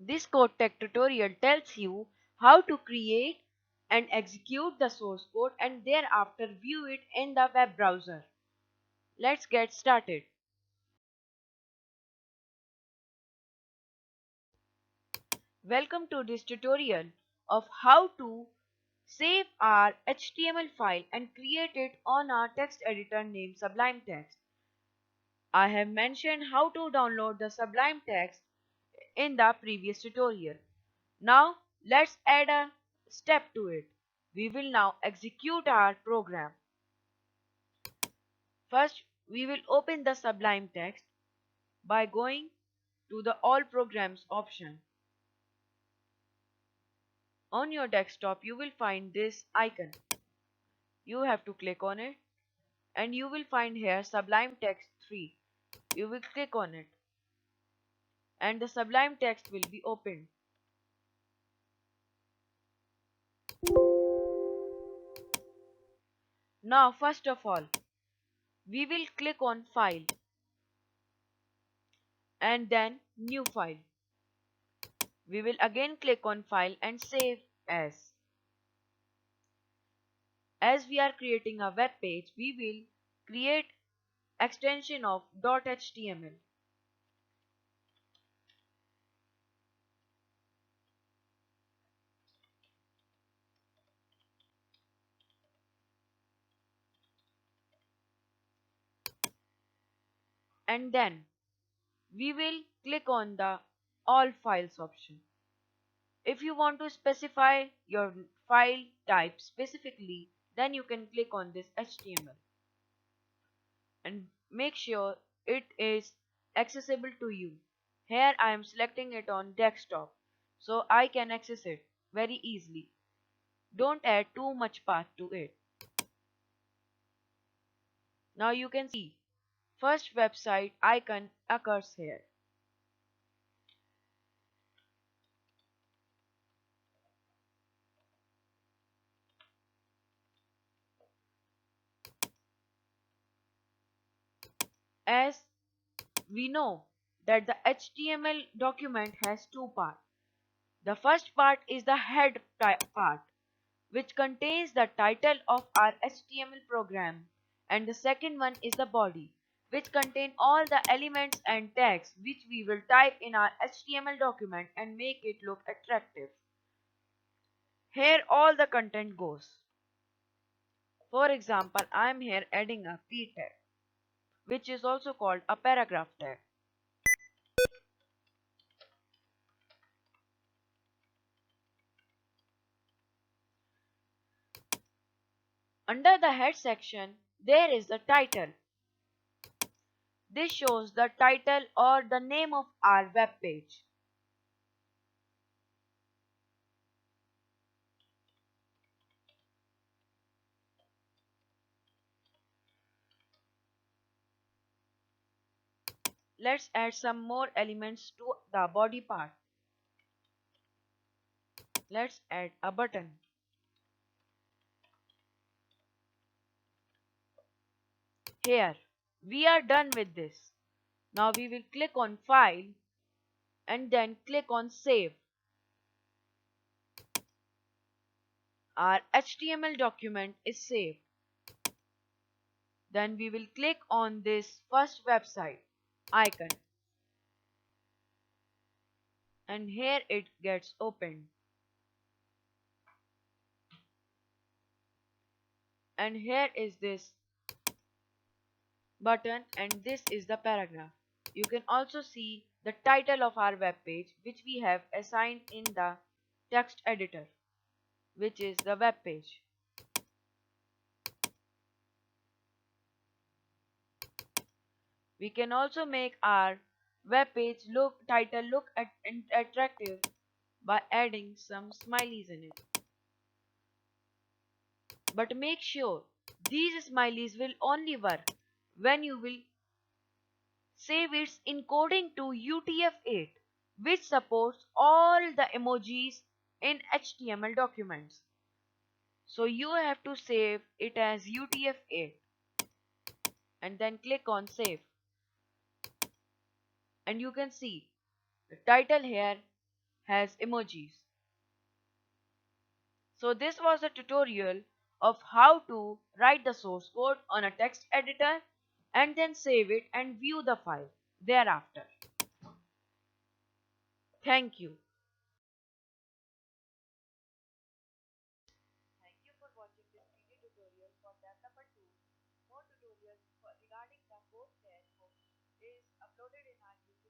This code tech tutorial tells you how to create and execute the source code and thereafter view it in the web browser. Let's get started. Welcome to this tutorial of how to save our HTML file and create it on our text editor named Sublime Text. I have mentioned how to download the Sublime Text in the previous tutorial. Now let's add a step to it. We will now execute our program. First, we will open the Sublime Text by going to the All Programs option. On your desktop, you will find this icon. You have to click on it and you will find here Sublime Text 3. You will click on it and the Sublime Text will be opened. Now, first of all, we will click on File and then New File. We will again click on File and Save As. As we are creating a web page, we will create extension of .html. And then we will click on the All Files option. If you want to specify your file type specifically, then you can click on this HTML and make sure it is accessible to you. Here I am selecting it on desktop so I can access it very easily. Don't add too much path to it. Now you can see first website icon occurs here. As we know that the HTML document has two parts. The first part is the head part, which contains the title of our HTML program, and the second one is the body, which contains all the elements and tags which we will type in our HTML document and make it look attractive. Here all the content goes. For example, I am here adding a p tag, which is also called a paragraph tag. Under the head section, there is the title. This shows the title or the name of our web page. Let's add some more elements to the body part. Let's add a button. Here, we are done with this. Now we will click on File and then click on Save. Our HTML document is saved. Then we will click on this first website icon. And here it gets opened. And here is this button and this is the paragraph. You can also see the title of our web page which we have assigned in the text editor, which is the web page. We can also make our web page title look attractive by adding some smileys in it. But make sure these smileys will only work when you will save its encoding to UTF-8, which supports all the emojis in HTML documents. So you have to save it as UTF-8 and then click on save. And you can see the title here has emojis. So this was a tutorial of how to write the source code on a text editor and then save it and view the file thereafter. Thank you. Thank you for watching this video tutorial for Developer Tools. More tutorials regarding the code test is uploaded in our YouTube